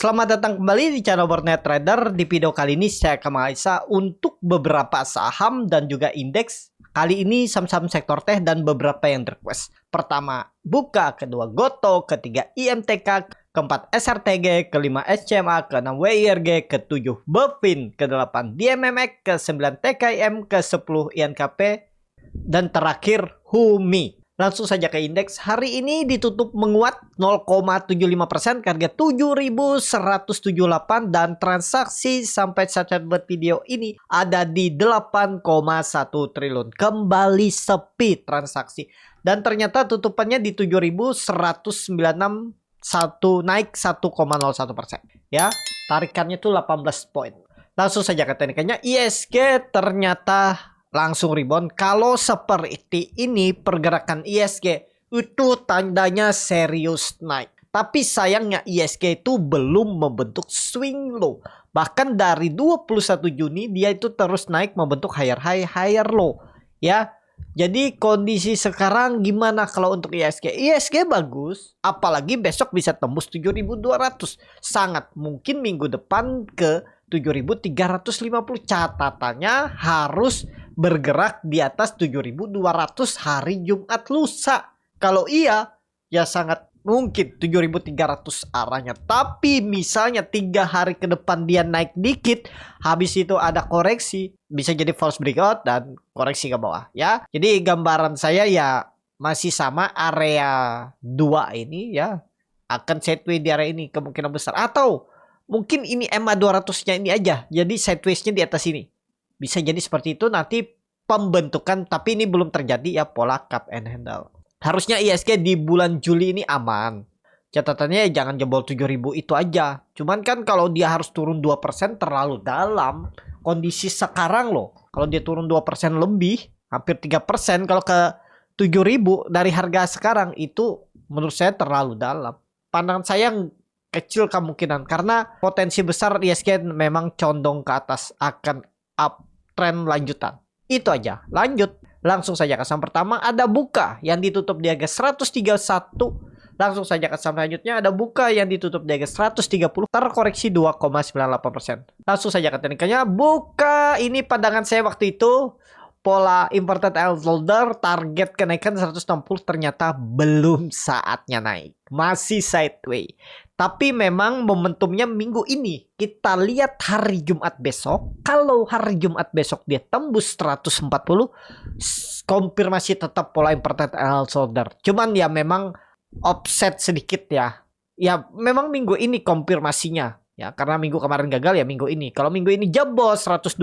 Selamat datang kembali di channel Warnet Trader. Di video kali ini saya akan menganalisa untuk beberapa saham dan juga indeks. Kali ini saham-saham sektor teh dan beberapa yang request. Pertama Buka, kedua Goto, ketiga IMTK, keempat SRTG, kelima SCMA, keenam WIRG, ketujuh Bevin, kedelapan DMMX, ke-9 TKIM, ke-10 INKP, dan terakhir Humi. Langsung saja ke indeks. Hari ini ditutup menguat 0,75% ke harga 7.178 dan transaksi sampai saat buat video ini ada di 8,1 triliun. Kembali sepi transaksi. Dan ternyata tutupannya di 7.196, naik 1,01%. Ya, tarikannya tuh 18 poin. Langsung saja ke teknikannya. ISG ternyata langsung rebound. Kalau seperti ini pergerakan ISG itu tandanya serius naik. Tapi sayangnya ISG itu belum membentuk swing low. Bahkan dari 21 Juni dia itu terus naik membentuk higher high, higher low. Ya. Jadi kondisi sekarang gimana kalau untuk ISG? ISG bagus, apalagi besok bisa tembus 7.200. Sangat mungkin minggu depan ke 7.350. Catatannya harus bergerak di atas 7.200 hari Jumat lusa. Kalau iya, ya sangat mungkin 7.300 arahnya. Tapi misalnya 3 hari ke depan dia naik dikit, habis itu ada koreksi, bisa jadi false breakout dan koreksi ke bawah ya. Jadi gambaran saya ya masih sama, area 2 ini ya akan sideways di area ini kemungkinan besar. Atau mungkin ini MA 200-nya ini aja, jadi sideways-nya di atas ini. Bisa jadi seperti itu nanti pembentukan, tapi ini belum terjadi ya, pola cup and handle. Harusnya ISG di bulan Juli ini aman. Catatannya ya jangan jebol 7.000 itu aja. Cuman kan kalau dia harus turun 2% terlalu dalam. Kondisi sekarang loh, kalau dia turun 2% lebih, hampir 3% kalau ke 7.000 dari harga sekarang itu menurut saya terlalu dalam. Pandangan saya kecil kemungkinan karena potensi besar ISG memang condong ke atas, akan uptrend lanjutan. Itu aja. Lanjut. Langsung saja ke saham pertama ada Buka yang ditutup di harga 131. Langsung saja ke saham selanjutnya ada Buka yang ditutup di harga 130, terkoreksi 2,98%. Langsung saja ke teknikannya. Buka ini pandangan saya waktu itu pola inverted L shoulder, target kenaikan 160, ternyata belum saatnya naik. Masih sideways. Tapi memang momentumnya minggu ini. Kita lihat hari Jumat besok. Kalau hari Jumat besok dia tembus 140, konfirmasi tetap pola inverted L shoulder. Cuman ya memang offset sedikit ya. Ya memang minggu ini konfirmasinya. Ya karena minggu kemarin gagal ya minggu ini. Kalau minggu ini jebol 126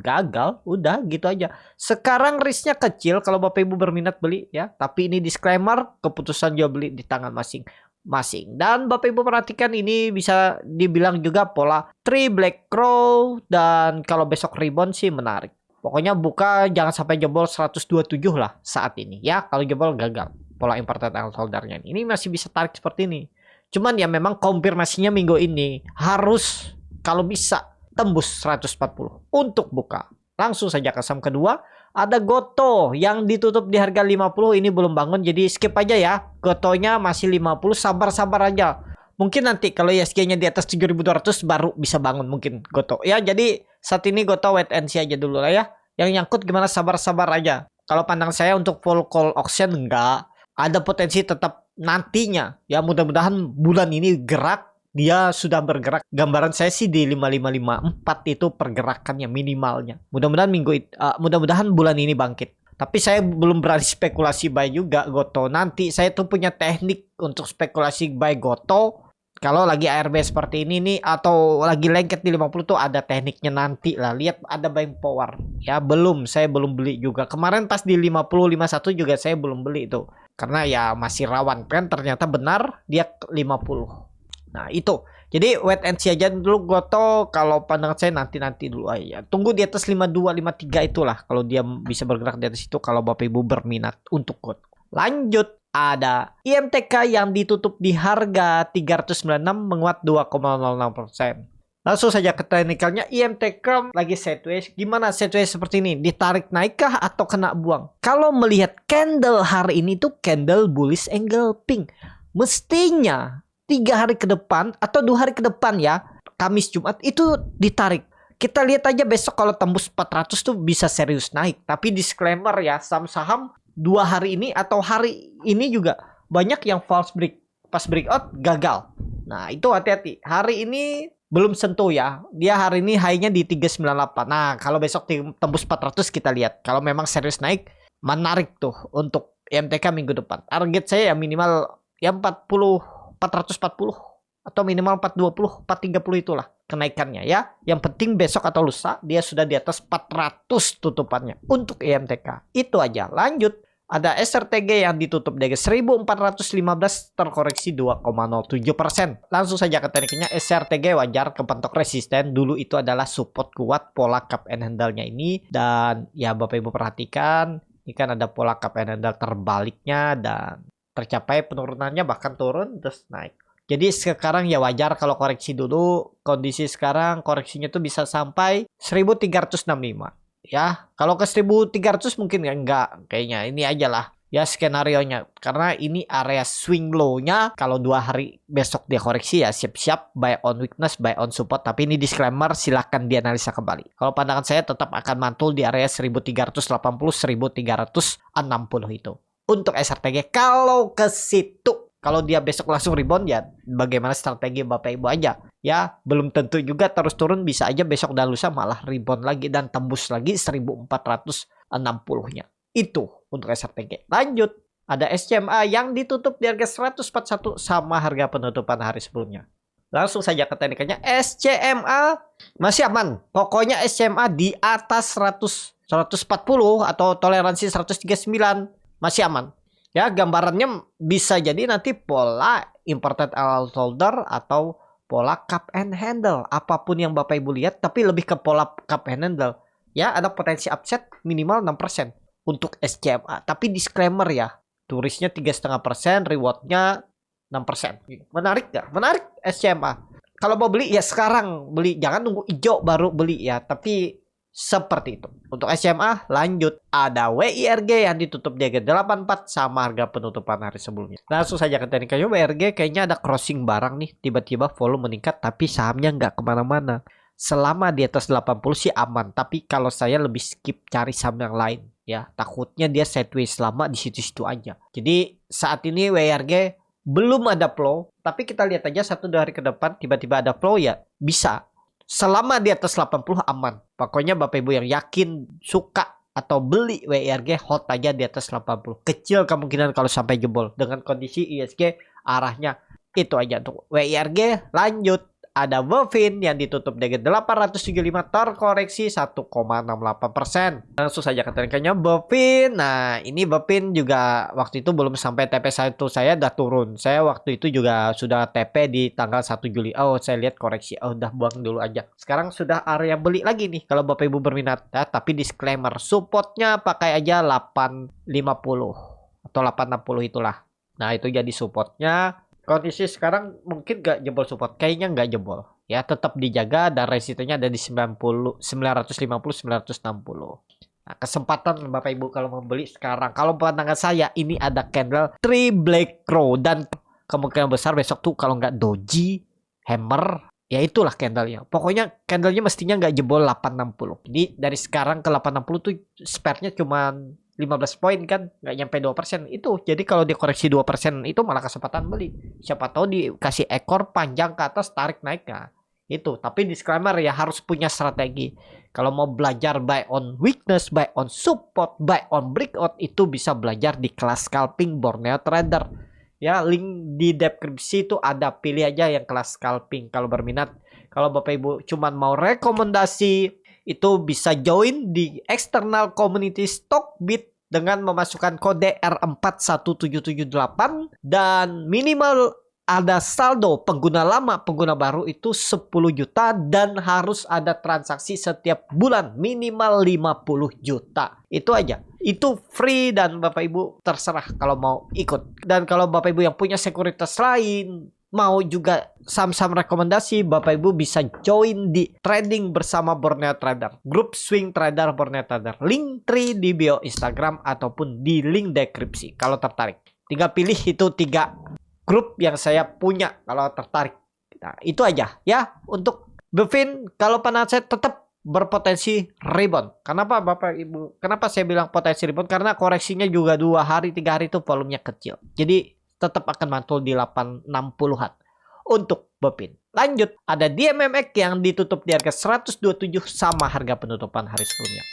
gagal, udah gitu aja. Sekarang risknya kecil kalau Bapak Ibu berminat beli ya. Tapi ini disclaimer, keputusan jual beli di tangan masing-masing. Dan Bapak Ibu perhatikan ini bisa dibilang juga pola 3 Black Crow. Dan kalau besok rebound sih menarik. Pokoknya Buka jangan sampai jebol 127 lah saat ini ya. Kalau jebol gagal pola inverted L shoulder-nya. Ini masih bisa tarik seperti ini. Cuman ya memang konfirmasinya minggu ini harus kalau bisa tembus 140 untuk Buka. Langsung saja ke saham kedua ada Goto yang ditutup di harga 50. Ini belum bangun jadi skip aja ya. Gotonya masih 50, sabar-sabar aja. Mungkin nanti kalau ISG-nya di atas 7.200 baru bisa bangun mungkin Goto. Ya jadi saat ini Goto wait and see aja dulu lah ya. Yang nyangkut gimana sabar-sabar aja. Kalau pandang saya untuk full call auction enggak. Ada potensi tetap nantinya ya, mudah-mudahan bulan ini gerak, dia sudah bergerak. Gambaran saya sih di 5554 itu pergerakannya minimalnya. Mudah-mudahan bulan ini bangkit. Tapi saya belum berani spekulasi buy juga Goto. Nanti saya tuh punya teknik untuk spekulasi buy Goto. Kalau lagi ARB seperti ini nih atau lagi lengket di 50 tuh ada tekniknya nanti lah. Lihat ada buying power. Ya saya belum beli juga. Kemarin pas di 50 51 juga saya belum beli tuh. Karena ya masih rawan kan, ternyata benar dia 50. Nah itu. Jadi wait and see aja dulu Goto. Kalau pandangan saya nanti dulu aja. Tunggu di atas 52 53 itulah. Kalau dia bisa bergerak di atas itu kalau Bapak Ibu berminat untuk Goto. Lanjut. Ada IMTK yang ditutup di harga 396 menguat 2,06%. Langsung saja ke teknikalnya. IMTK lagi sideways. Gimana sideways seperti ini? Ditarik naikkah atau kena buang? Kalau melihat candle hari ini tuh candle bullish angle pink. Mestinya 3 hari ke depan atau 2 hari ke depan ya, Kamis Jumat itu ditarik. Kita lihat aja besok kalau tembus 400 tuh bisa serius naik. Tapi disclaimer ya, saham-saham 2 hari ini atau hari ini juga banyak yang false break. Pas breakout gagal. Nah itu hati-hati. Hari ini belum sentuh ya. Dia hari ini high-nya di 398. Nah kalau besok tembus 400 kita lihat. Kalau memang serius naik, menarik tuh untuk IMTK minggu depan. Target saya ya minimal ya 440 atau minimal 420, 430 itulah kenaikannya ya. Yang penting besok atau lusa dia sudah di atas 400 tutupannya untuk IMTK. Itu aja. Lanjut. Ada SRTG yang ditutup di 1415 terkoreksi 2,07%. Langsung saja ke tekniknya. SRTG wajar kepentok resisten. Dulu itu adalah support kuat pola cup and handle-nya ini. Dan ya Bapak Ibu perhatikan. Ini kan ada pola cup and handle terbaliknya. Dan tercapai penurunannya bahkan turun terus naik. Jadi sekarang ya wajar kalau koreksi dulu. Kondisi sekarang koreksinya tuh bisa sampai 1365. Ya, kalau ke 1300 mungkin enggak. Kayaknya ini aja lah. Ya skenario-nya. Karena ini area swing low-nya. Kalau 2 hari besok dia koreksi ya siap-siap. Buy on weakness, buy on support. Tapi ini disclaimer silahkan dianalisa kembali. Kalau pandangan saya tetap akan mantul di area 1380-1360 itu. Untuk SRTG. Kalau ke situ. Kalau dia besok langsung rebound ya bagaimana strategi Bapak Ibu aja. Ya belum tentu juga terus turun, bisa aja besok dan lusa malah rebound lagi dan tembus lagi 1460-nya. Itu untuk SRTG. Lanjut. Ada SCMA yang ditutup di harga 141 sama harga penutupan hari sebelumnya. Langsung saja ke tekniknya. SCMA masih aman. Pokoknya SCMA di atas 140 atau toleransi 139 masih aman. Ya, gambarannya bisa jadi nanti pola imported holder atau pola cup and handle. Apapun yang Bapak Ibu lihat, tapi lebih ke pola cup and handle. Ya, ada potensi upset minimal 6% untuk SCMA. Tapi disclaimer ya, turisnya 3,5%, rewardnya 6%. Menarik gak? Menarik SCMA. Kalau mau beli ya sekarang beli. Jangan nunggu hijau baru beli ya. Tapi seperti itu. Untuk SCMA lanjut. Ada WIRG yang ditutup di harga 84 sama harga penutupan hari sebelumnya. Langsung saja ke tekniknya. WIRG kayaknya ada crossing barang nih. Tiba-tiba volume meningkat tapi sahamnya nggak kemana-mana. Selama di atas 80 sih aman. Tapi kalau saya lebih skip cari saham yang lain. Ya, takutnya dia sideways lama di situ-situ aja. Jadi saat ini WIRG belum ada flow. Tapi kita lihat aja 1-2 hari ke depan tiba-tiba ada flow ya bisa. Selama di atas 80 aman. Pokoknya Bapak Ibu yang yakin suka atau beli WIRG hold aja di atas 80. Kecil kemungkinan kalau sampai jebol. Dengan kondisi ISG arahnya itu aja untuk WIRG. Lanjut. Ada Bovin yang ditutup dengan 875 terkoreksi 1,68%. Langsung saja ke tekniknya Bovin. Nah ini Bovin juga waktu itu belum sampai TP1 saya udah turun. Saya waktu itu juga sudah TP di tanggal 1 Juli. Oh saya lihat koreksi. Oh udah buang dulu aja. Sekarang sudah area beli lagi nih kalau Bapak Ibu berminat. Ya, tapi disclaimer supportnya pakai aja 850 atau 860 itulah. Nah itu jadi supportnya. Kondisi sekarang mungkin gak jebol support. Kayaknya gak jebol. Ya tetap dijaga dan resistenya ada di 950, 960. Nah, kesempatan Bapak Ibu kalau membeli sekarang. Kalau pandangan saya ini ada candle 3 Black Crow. Dan kemungkinan besar besok tuh kalau nggak doji, hammer. Ya itulah candlenya. Pokoknya candlenya mestinya nggak jebol 860. Jadi dari sekarang ke 860 tuh sparenya cuma 15 poin kan, nggak nyampe 2%. Itu jadi kalau dikoreksi 2% itu malah kesempatan beli. Siapa tahu dikasih ekor panjang ke atas tarik naik. Nah itu, tapi disclaimer ya harus punya strategi. Kalau mau belajar buy on weakness, buy on support, buy on breakout, itu bisa belajar di kelas scalping Borneo Trader. Ya link di deskripsi itu ada, pilih aja yang kelas scalping kalau berminat. Kalau Bapak Ibu cuman mau rekomendasi, itu bisa join di external community Stockbit dengan memasukkan kode R41778 dan minimal ada saldo pengguna lama, pengguna baru itu 10 juta dan harus ada transaksi setiap bulan minimal 50 juta. Itu aja. Itu free dan Bapak Ibu terserah kalau mau ikut. Dan kalau Bapak Ibu yang punya sekuritas lain, mau juga saham-saham rekomendasi, Bapak Ibu bisa join di trading bersama Borneo Trader, grup swing trader Borneo Trader. Link 3 di bio Instagram ataupun di link deskripsi kalau tertarik. Tinggal pilih itu 3 grup yang saya punya kalau tertarik. Nah, itu aja ya untuk Bevin. Kalau penasehat tetap berpotensi rebound. Kenapa Bapak Ibu? Kenapa saya bilang potensi rebound? Karena koreksinya juga 2 hari 3 hari itu volumenya kecil. Jadi tetap akan mantul di 860-an untuk Bevin. Lanjut, ada DMMX yang ditutup di harga 127 sama harga penutupan hari sebelumnya.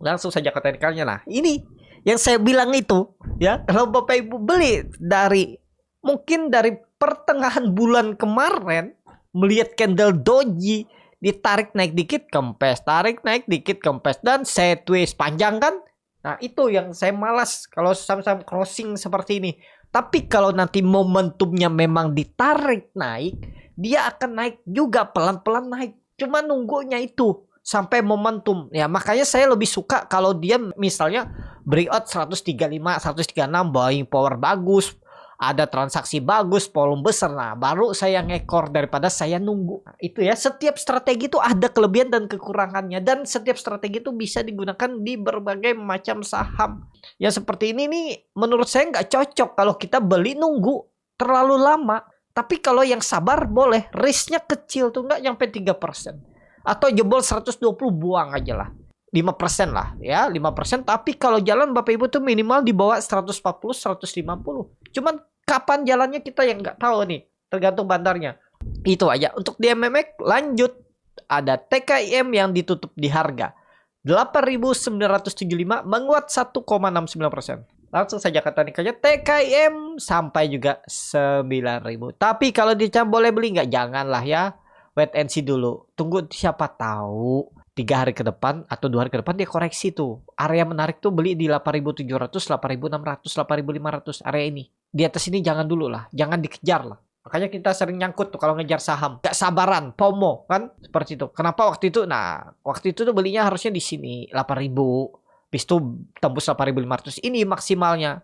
Langsung saja ke teknikalnya. Nah, ini yang saya bilang itu ya, kalau Bapak Ibu beli mungkin dari pertengahan bulan kemarin melihat candle doji ditarik naik dikit kempes, tarik naik dikit kempes, dan sideways panjang kan. Nah itu yang saya malas kalau sama-sama crossing seperti ini. Tapi kalau nanti momentumnya memang ditarik naik, dia akan naik juga, pelan-pelan naik. Cuma nunggunya itu sampai momentum. Ya makanya saya lebih suka kalau dia misalnya breakout 135, 136, buying power bagus, ada transaksi bagus, volume besar, nah baru saya ngekor daripada saya nunggu. Nah, itu ya, setiap strategi itu ada kelebihan dan kekurangannya, dan setiap strategi itu bisa digunakan di berbagai macam saham. Yang seperti ini nih menurut saya nggak cocok kalau kita beli nunggu terlalu lama. Tapi kalau yang sabar boleh, risknya kecil tuh, nggak nyampe 3%. Atau jebol 120 buang aja lah. 5% lah ya, 5%. Tapi kalau jalan Bapak Ibu tuh minimal di bawah 140, 150. Cuman kapan jalannya kita yang nggak tahu nih, tergantung bandarnya. Itu aja untuk DMMX. Lanjut, ada TKIM yang ditutup di harga 8.975 menguat 1,69%. Langsung saja kata nikahnya, TKIM sampai juga 9.000. Tapi kalau dicam boleh beli nggak? Janganlah ya, wait and see dulu. Tunggu, siapa tahu 3 hari ke depan atau 2 hari ke depan dia koreksi tuh. Area menarik tuh beli di 8.700, 8.600, 8.500 area ini. Di atas ini jangan dulu lah, jangan dikejar lah. Makanya kita sering nyangkut tuh kalau ngejar saham. Gak sabaran, FOMO kan seperti itu. Kenapa waktu itu? Nah, waktu itu tuh belinya harusnya di sini 8.000. Habis itu tembus 8.500. Ini maksimalnya.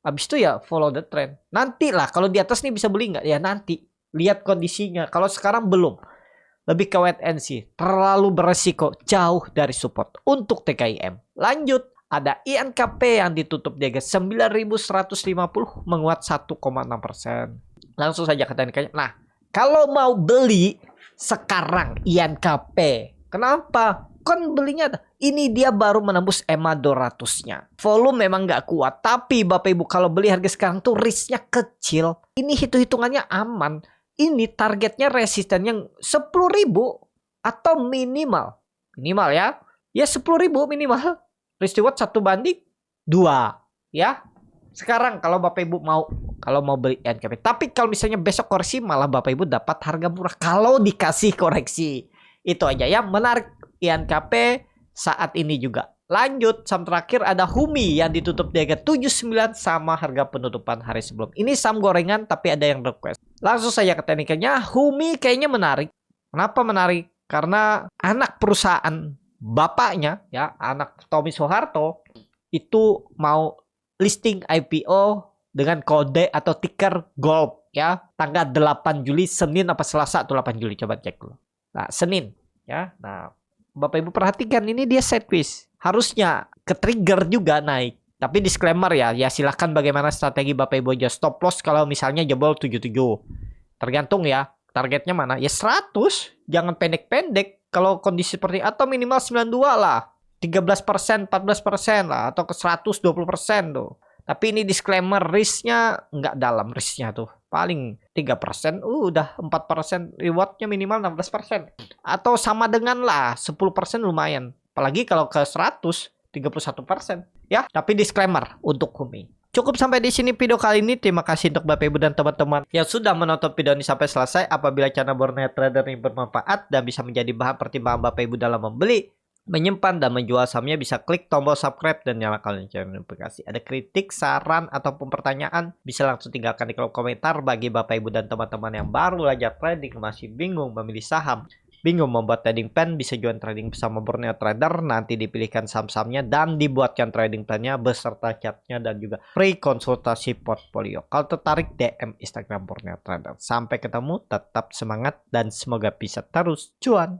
Habis itu ya follow the trend. Nanti lah kalau di atas nih bisa beli nggak? Ya nanti. Lihat kondisinya. Kalau sekarang belum. Lebih ke wait and see. Terlalu beresiko, jauh dari support untuk TKIM. Lanjut, ada INKP yang ditutup di harga 9.150 menguat 1,6%. Langsung saja ke teknikanya. Nah, kalau mau beli sekarang INKP, kenapa? Kan belinya ini dia baru menembus EMA 200-nya. Volume memang nggak kuat, tapi Bapak Ibu kalau beli harga sekarang tuh risknya kecil. Ini hitung-hitungannya aman. Ini targetnya resisten yang 10.000 atau minimal ya. Ya 10.000 minimal. Risk reward 1:2 ya. Sekarang kalau Bapak Ibu mau beli INKP. Tapi kalau misalnya besok koreksi malah Bapak Ibu dapat harga murah kalau dikasih koreksi. Itu aja ya, menarik INKP saat ini juga. Lanjut, saham terakhir ada Humi yang ditutup di harga 79 sama harga penutupan hari sebelum. Ini saham gorengan tapi ada yang request. Langsung saja ke tekniknya. Humi kayaknya menarik. Kenapa menarik? Karena anak perusahaan bapaknya ya, anak Tommy Soeharto itu mau listing IPO dengan kode atau ticker GOLD ya, tanggal 8 Juli, Senin apa Selasa atau 8 Juli, coba cek dulu. Nah, Senin ya. Nah, Bapak Ibu perhatikan ini dia sideways. Harusnya ke trigger juga naik. Tapi disclaimer ya silahkan bagaimana strategi Bapak Ibu aja. Stop loss kalau misalnya jebol 77. Tergantung ya, targetnya mana. Ya 100, jangan pendek-pendek. Kalau kondisi seperti atau minimal 92 lah. 13%, 14% lah. Atau ke 120% tuh. Tapi ini disclaimer, risknya nggak dalam risknya tuh. Paling 3%, udah 4%. Rewardnya minimal 16%. Atau sama dengan lah, 10% lumayan. Apalagi kalau ke 100, 31%. Ya, tapi disclaimer untuk Humi. Cukup sampai di sini video kali ini. Terima kasih untuk Bapak Ibu dan teman-teman yang sudah menonton video ini sampai selesai. Apabila channel Borneo Trader ini bermanfaat dan bisa menjadi bahan pertimbangan Bapak Ibu dalam membeli, menyimpan dan menjual sahamnya, bisa klik tombol subscribe dan nyalakan lonceng notifikasi. Ada kritik, saran ataupun pertanyaan, bisa langsung tinggalkan di kolom komentar. Bagi Bapak Ibu dan teman-teman yang baru belajar trading, masih bingung memilih saham, bingung membuat trading plan, bisa join trading bersama Borneo Trader. Nanti dipilihkan saham-sahamnya dan dibuatkan trading plannya beserta chartnya dan juga free konsultasi portfolio. Kalau tertarik, DM Instagram Borneo Trader. Sampai ketemu, tetap semangat dan semoga bisa terus cuan.